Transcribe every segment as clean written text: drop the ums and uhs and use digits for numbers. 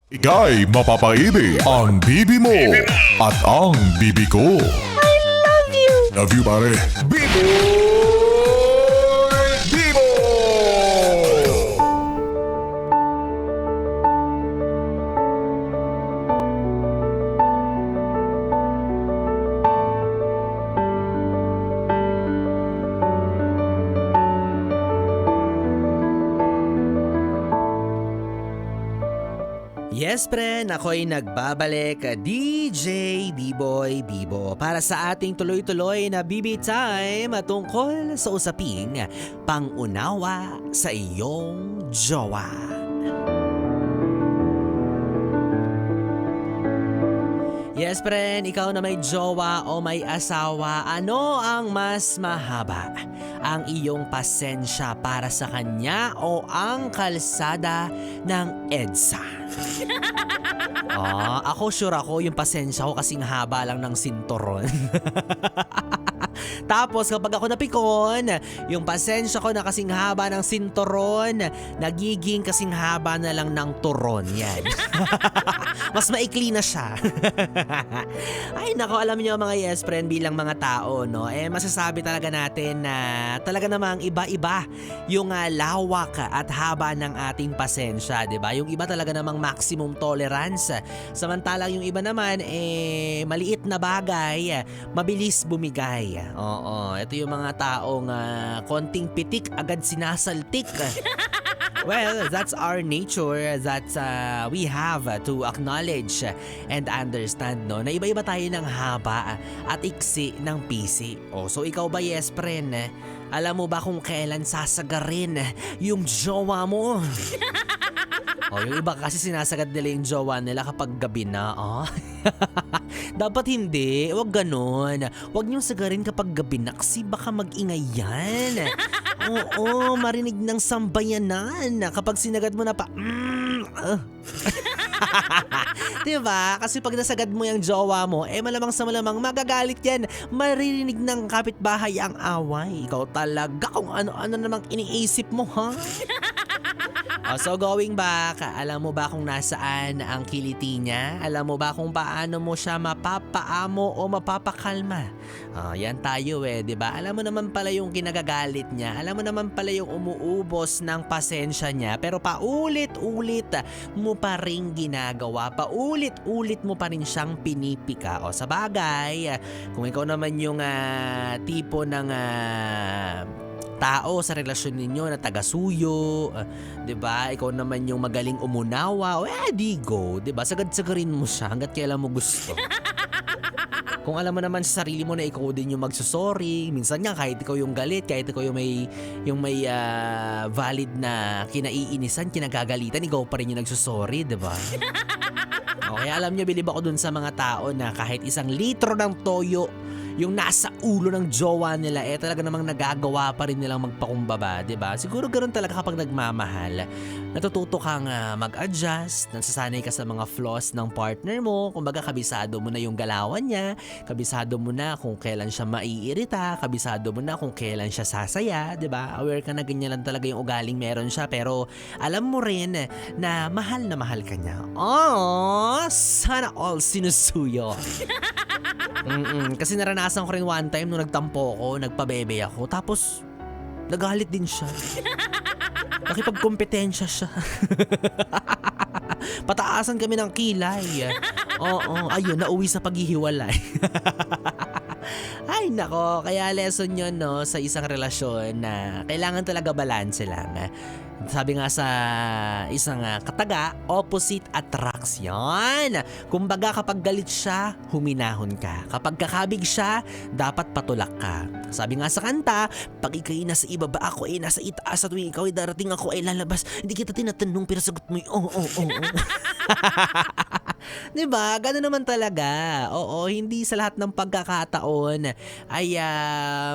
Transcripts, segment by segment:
Ika'y mapapaibig ang bibi mo at ang bibi ko. Love you, pare. Biboy! Bibo! Yes, friend, ako'y nagbabalik, DJ B-Boy Bibo, para sa ating tuloy-tuloy na BB Time tungkol sa usaping pangunawa sa iyong jowa. Yes, friend, ikaw na may jowa o may asawa, ano ang mas mahaba? Ang iyong pasensya para sa kanya o ang kalsada ng EDSA? Ako sure ako yung pasensya ko kasing haba lang ng sinturon. Tapos kapag ako napikon, yung pasensya ko na kasing haba ng sinturon, nagiging kasing haba na lang ng turon. Yan. Mas maikli na siya. Ay nako, alam niyo mga yes friend, bilang mga tao, no, masasabi talaga natin na talaga namang iba-iba yung lawak at haba ng ating pasensya, 'di ba? Yung iba talaga namang maximum tolerance. Samantalang yung iba naman maliit na bagay, mabilis bumigay. Oo, ito yung mga taong konting pitik agad sinasaltik. Well, that's our nature that we have to acknowledge and understand, no? Na iba-iba tayo ng haba at iksi ng pisi. So ikaw ba, yes friend? Alam mo ba kung kailan sasagarin yung jowa mo? Yung iba kasi sinasagad nila yung jowa nila kapag gabi na. Dapat hindi, wag ganun. Wag niyong sagarin kapag gabi na kasi baka mag-ingay yan. Oo, marinig ng sambayanan kapag sinagad mo na pa. Diba? Kasi pag nasagad mo yung jowa mo, malamang sa malamang magagalit yan. Maririnig ng kapitbahay ang away. Ikaw talaga kung ano-ano namang iniisip mo, ha? So going back, alam mo ba kung nasaan ang kiliti niya? Alam mo ba kung paano mo siya mapapaamo o mapapakalma? Yan tayo diba? Alam mo naman pala yung kinagagalit niya. Alam mo naman pala yung umuubos ng pasensya niya. Pero paulit-ulit mo pa rin ginagawa. Paulit-ulit mo pa rin siyang pinipika. Sa bagay, kung ikaw naman yung tipo ng tao sa relasyon ninyo na taga-suyo, 'di ba? Ikaw naman yung magaling umunawa, di go, 'di ba? Sagad-sagarin mo siya hangga't kailan mo gusto. Kung alam mo naman sa sarili mo na ikaw din yung magsusorry, minsan nga kahit ikaw yung galit, kahit ikaw yung may valid na kinaiinisan, kinagagalitan, ikaw pa rin yung nagsusorry, 'di ba? Okay, alam niyo, bilib ako dun sa mga tao na kahit 1 litro ng toyo yung nasa ulo ng jowa nila, talaga namang nagagawa pa rin nilang magpakumbaba, 'di ba? Siguro ganoon talaga kapag nagmamahal. Natututo kang mag-adjust, nasasanay ka sa mga flaws ng partner mo, kumbaga kabisado mo na yung galawan niya, kabisado mo na kung kailan siya maiirita, kabisado mo na kung kailan siya sasaya, 'di ba? Aware ka na ganyan lang talaga yung ugaling meron siya, pero alam mo rin na mahal ka niya. Sana all sinusuyo. Kasi naranasan ko rin one time nung nagtampo ko, nagpabebe ako, tapos nagalit din siya. Nakipagkompetensya siya. Pataasan kami ng kilay. Ayun, nauwi sa paghihiwalay. Ay nako, kaya lesson yun, no, sa isang relasyon na kailangan talaga balanse lang. Sabi nga sa isang kataga, opposite attracts yan. Kumbaga kapag galit siya, huminahon ka. Kapag kakabig siya, dapat patulak ka. Sabi nga sa kanta, pag ikaw'y nasa ibaba, ako nasa itaas, at tuwing ikaw'y darating, ako lalabas. Hindi kita tinatanong pero sagot mo Diba? Gano'n naman talaga. Oo, hindi sa lahat ng pagkakataon ay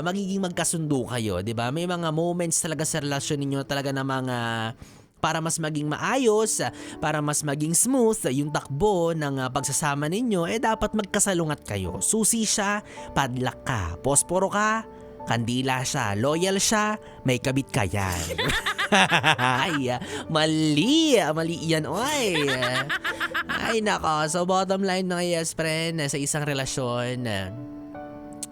magiging magkasundo kayo, diba? May mga moments talaga sa relasyon ninyo talaga na mga para mas maging maayos, para mas maging smooth yung takbo ng pagsasama ninyo, dapat magkasalungat kayo. Susi siya, padlock ka. Posporo ka, kandila siya. Loyal siya, may kabit ka yan. Ay, mali yan, oy. Ay nako, so bottom line mga yes friend, sa isang relasyon,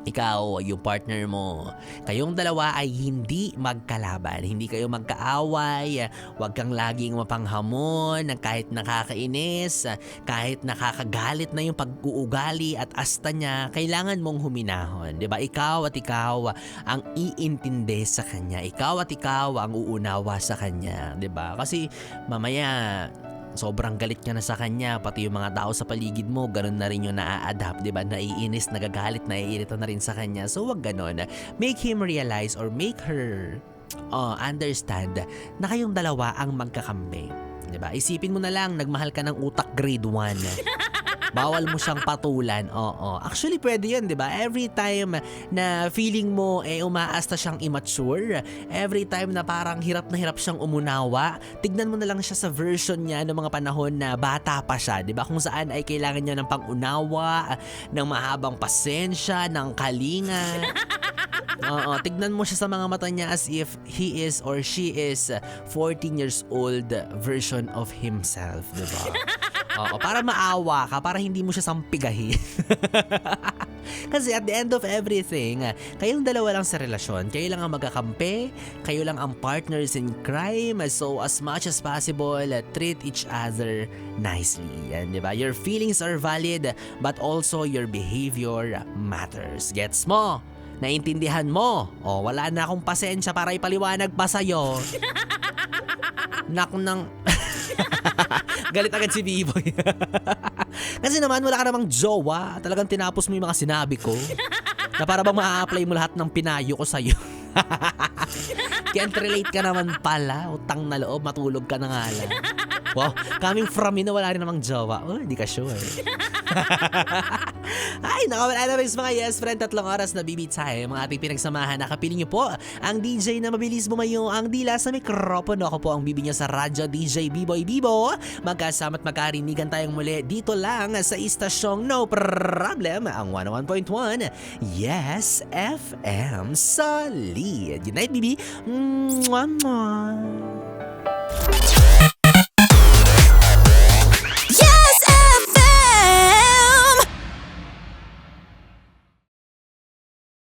ikaw, yung partner mo, kayong dalawa ay hindi magkalaban, hindi kayo magkaaway, huwag kang laging mapanghamon ng kahit nakakainis, kahit nakakagalit na yung pag-uugali at asta niya, kailangan mong huminahon, 'di ba? Ikaw at ikaw ang iintindi sa kanya, ikaw at ikaw ang uunawa sa kanya, 'di ba? Kasi mamaya sobrang galit ka na sa kanya, pati yung mga tao sa paligid mo, ganun na rin yung naa-adapt, di ba? Naiinis, nagagalit, naiirita na rin sa kanya. So wag ganun. Make him realize or make her understand na kayong dalawa ang magkakampi. Di ba? Isipin mo na lang, nagmahal ka ng utak grade 1. Bawal mo siyang patulan. Oo. Actually, pwede yun, di ba? Every time na feeling mo umaasta siyang immature, every time na parang hirap na hirap siyang umunawa, tignan mo na lang siya sa version niya ng mga panahon na bata pa siya, di ba? Kung saan ay kailangan niya ng pang-unawa, ng mahabang pasensya, ng kalinga. Oo, tignan mo siya sa mga mata niya as if he is or she is 14 years old version of himself, di ba? Oo, para maawa ka, para hindi mo siya sampigahin. Kasi at the end of everything, kayong dalawa lang sa relasyon, kayo lang ang magkakampi, kayo lang ang partners in crime, so as much as possible, treat each other nicely. Yan, di ba? Your feelings are valid, but also your behavior matters. Gets mo? Naintindihan mo? O, wala na akong pasensya para ipaliwanag pa sa'yo. Nak nang... Galit agad si Biboy. Kasi naman wala ka namang jowa. Talagang tinapos mo yung mga sinabi ko. Na para bang ma-apply mo lahat ng pinayo ko sa'yo. Can't relate ka naman pala. Utang na loob, matulog ka na nga lang. Wow, coming from me na wala rin namang jowa. Oh, di ka sure. Ay, naku, anyways mga yes friend, 3 oras na BB time, mga ating pinagsamahan. Nakapiling niyo po ang DJ na mabilis bumayo ang dila sa mikropono. Ako po ang BB niyo sa radyo, DJ B-Boy Bibo. Magkasama at magkarinigan tayong muli dito lang sa istasyong No Problem, ang 101.1 Yes FM Solid. Good night, BB. Mwah, mwah.